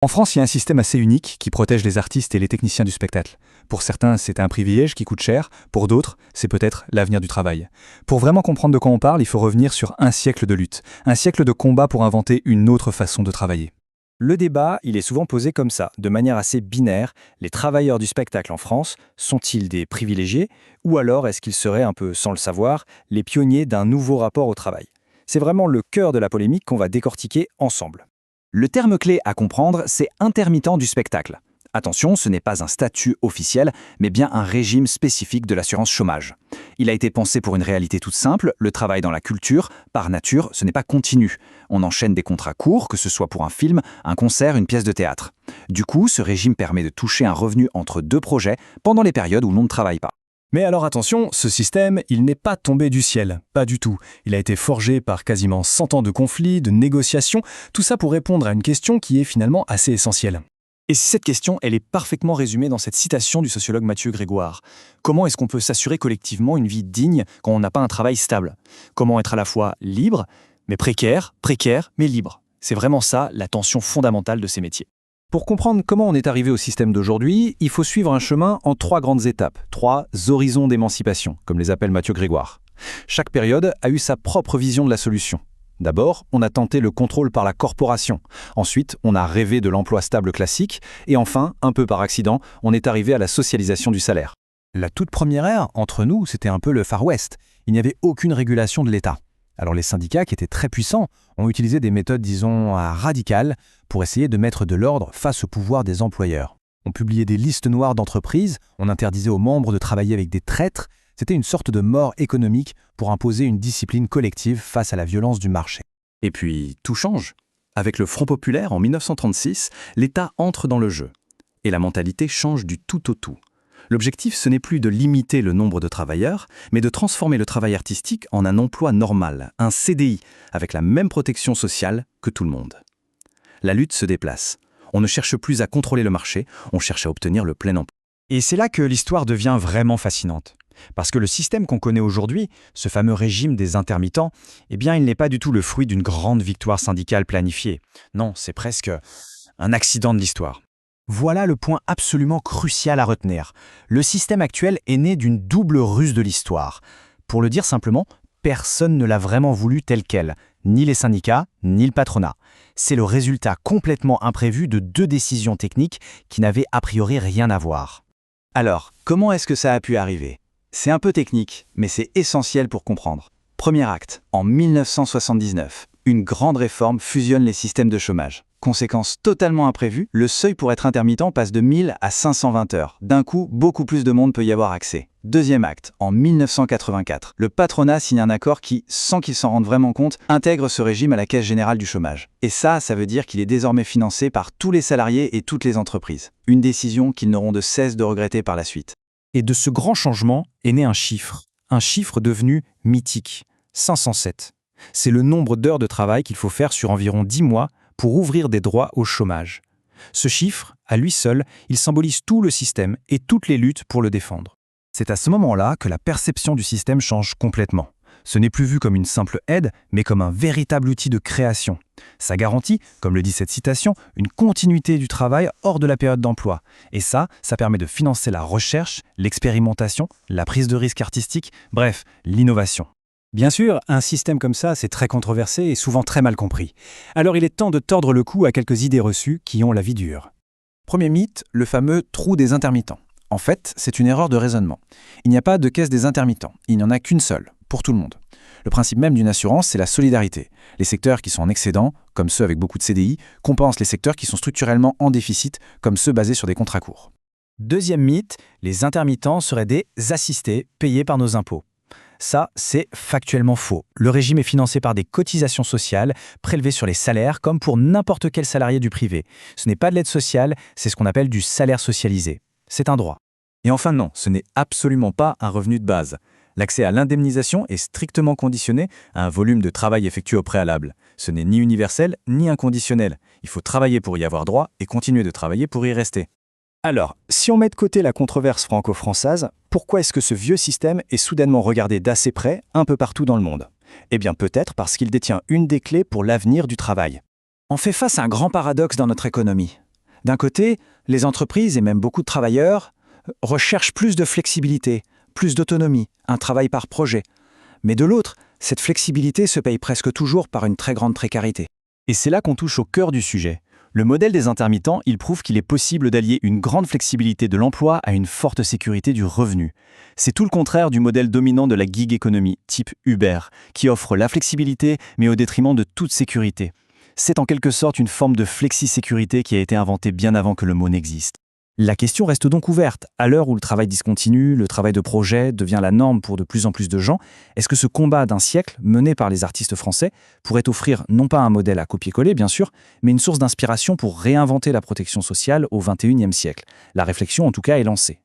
En France, il y a un système assez unique qui protège les artistes et les techniciens du spectacle. Pour certains, c'est un privilège qui coûte cher, pour d'autres, c'est peut-être l'avenir du travail. Pour vraiment comprendre de quoi on parle, il faut revenir sur un siècle de lutte, un siècle de combat pour inventer une autre façon de travailler. Le débat, il est souvent posé comme ça, de manière assez binaire. Les travailleurs du spectacle en France sont-ils des privilégiés ou alors est-ce qu'ils seraient, un peu sans le savoir, les pionniers d'un nouveau rapport au travail? C'est vraiment le cœur de la polémique qu'on va décortiquer ensemble. Le terme clé à comprendre, c'est intermittent du spectacle. Attention, ce n'est pas un statut officiel, mais bien un régime spécifique de l'assurance chômage. Il a été pensé pour une réalité toute simple, le travail dans la culture, par nature, ce n'est pas continu. On enchaîne des contrats courts, que ce soit pour un film, un concert, une pièce de théâtre. Du coup, ce régime permet de toucher un revenu entre deux projets pendant les périodes où l'on ne travaille pas. Mais alors attention, ce système, il n'est pas tombé du ciel, pas du tout. Il a été forgé par quasiment 100 ans de conflits, de négociations, tout ça pour répondre à une question qui est finalement assez essentielle. Et cette question, elle est parfaitement résumée dans cette citation du sociologue Mathieu Grégoire. Comment est-ce qu'on peut s'assurer collectivement une vie digne quand on n'a pas un travail stable? Comment être à la fois libre, mais précaire, mais libre? C'est vraiment ça, la tension fondamentale de ces métiers. Pour comprendre comment on est arrivé au système d'aujourd'hui, il faut suivre un chemin en 3 grandes étapes, 3 horizons d'émancipation, comme les appelle Mathieu Grégoire. Chaque période a eu sa propre vision de la solution. D'abord, on a tenté le contrôle par la corporation. Ensuite, on a rêvé de l'emploi stable classique. Et enfin, un peu par accident, on est arrivé à la socialisation du salaire. La toute première ère, entre nous, c'était un peu le Far West. Il n'y avait aucune régulation de l'État. Alors les syndicats, qui étaient très puissants, ont utilisé des méthodes, disons, radicales pour essayer de mettre de l'ordre face au pouvoir des employeurs. On publiait des listes noires d'entreprises, on interdisait aux membres de travailler avec des traîtres. C'était une sorte de mort économique pour imposer une discipline collective face à la violence du marché. Et puis, tout change. Avec le Front populaire, en 1936, l'État entre dans le jeu. Et la mentalité change du tout au tout. L'objectif, ce n'est plus de limiter le nombre de travailleurs, mais de transformer le travail artistique en un emploi normal, un CDI, avec la même protection sociale que tout le monde. La lutte se déplace. On ne cherche plus à contrôler le marché, on cherche à obtenir le plein emploi. Et c'est là que l'histoire devient vraiment fascinante. Parce que le système qu'on connaît aujourd'hui, ce fameux régime des intermittents, eh bien, il n'est pas du tout le fruit d'une grande victoire syndicale planifiée. Non, c'est presque un accident de l'histoire. Voilà le point absolument crucial à retenir. Le système actuel est né d'une double ruse de l'histoire. Pour le dire simplement, personne ne l'a vraiment voulu tel quel, ni les syndicats, ni le patronat. C'est le résultat complètement imprévu de 2 décisions techniques qui n'avaient a priori rien à voir. Alors, comment est-ce que ça a pu arriver? C'est un peu technique, mais c'est essentiel pour comprendre. Premier acte, en 1979, une grande réforme fusionne les systèmes de chômage. Conséquence totalement imprévue, le seuil pour être intermittent passe de 1000 à 520 heures. D'un coup, beaucoup plus de monde peut y avoir accès. Deuxième acte, en 1984, le patronat signe un accord qui, sans qu'il s'en rende vraiment compte, intègre ce régime à la Caisse générale du chômage. Et ça veut dire qu'il est désormais financé par tous les salariés et toutes les entreprises. Une décision qu'ils n'auront de cesse de regretter par la suite. Et de ce grand changement est né un chiffre devenu mythique, 507. C'est le nombre d'heures de travail qu'il faut faire sur environ 10 mois pour ouvrir des droits au chômage. Ce chiffre, à lui seul, il symbolise tout le système et toutes les luttes pour le défendre. C'est à ce moment-là que la perception du système change complètement. Ce n'est plus vu comme une simple aide, mais comme un véritable outil de création. Ça garantit, comme le dit cette citation, une continuité du travail hors de la période d'emploi. Et ça permet de financer la recherche, l'expérimentation, la prise de risque artistique, bref, l'innovation. Bien sûr, un système comme ça, c'est très controversé et souvent très mal compris. Alors il est temps de tordre le cou à quelques idées reçues qui ont la vie dure. Premier mythe, le fameux trou des intermittents. En fait, c'est une erreur de raisonnement. Il n'y a pas de caisse des intermittents, il n'y en a qu'une seule, pour tout le monde. Le principe même d'une assurance, c'est la solidarité. Les secteurs qui sont en excédent, comme ceux avec beaucoup de CDI, compensent les secteurs qui sont structurellement en déficit, comme ceux basés sur des contrats courts. Deuxième mythe, les intermittents seraient des assistés payés par nos impôts. Ça, c'est factuellement faux. Le régime est financé par des cotisations sociales prélevées sur les salaires comme pour n'importe quel salarié du privé. Ce n'est pas de l'aide sociale, c'est ce qu'on appelle du salaire socialisé. C'est un droit. Et enfin non, ce n'est absolument pas un revenu de base. L'accès à l'indemnisation est strictement conditionné à un volume de travail effectué au préalable. Ce n'est ni universel ni inconditionnel. Il faut travailler pour y avoir droit et continuer de travailler pour y rester. Alors, si on met de côté la controverse franco-française, pourquoi est-ce que ce vieux système est soudainement regardé d'assez près un peu partout dans le monde? Eh bien peut-être parce qu'il détient une des clés pour l'avenir du travail. On fait face à un grand paradoxe dans notre économie. D'un côté, les entreprises et même beaucoup de travailleurs recherchent plus de flexibilité, plus d'autonomie, un travail par projet. Mais de l'autre, cette flexibilité se paye presque toujours par une très grande précarité. Et c'est là qu'on touche au cœur du sujet. Le modèle des intermittents, il prouve qu'il est possible d'allier une grande flexibilité de l'emploi à une forte sécurité du revenu. C'est tout le contraire du modèle dominant de la gig economy, type Uber, qui offre la flexibilité mais au détriment de toute sécurité. C'est en quelque sorte une forme de flexi-sécurité qui a été inventée bien avant que le mot n'existe. La question reste donc ouverte. À l'heure où le travail discontinu, le travail de projet devient la norme pour de plus en plus de gens, est-ce que ce combat d'un siècle, mené par les artistes français, pourrait offrir non pas un modèle à copier-coller, bien sûr, mais une source d'inspiration pour réinventer la protection sociale au XXIe siècle ? La réflexion, en tout cas, est lancée.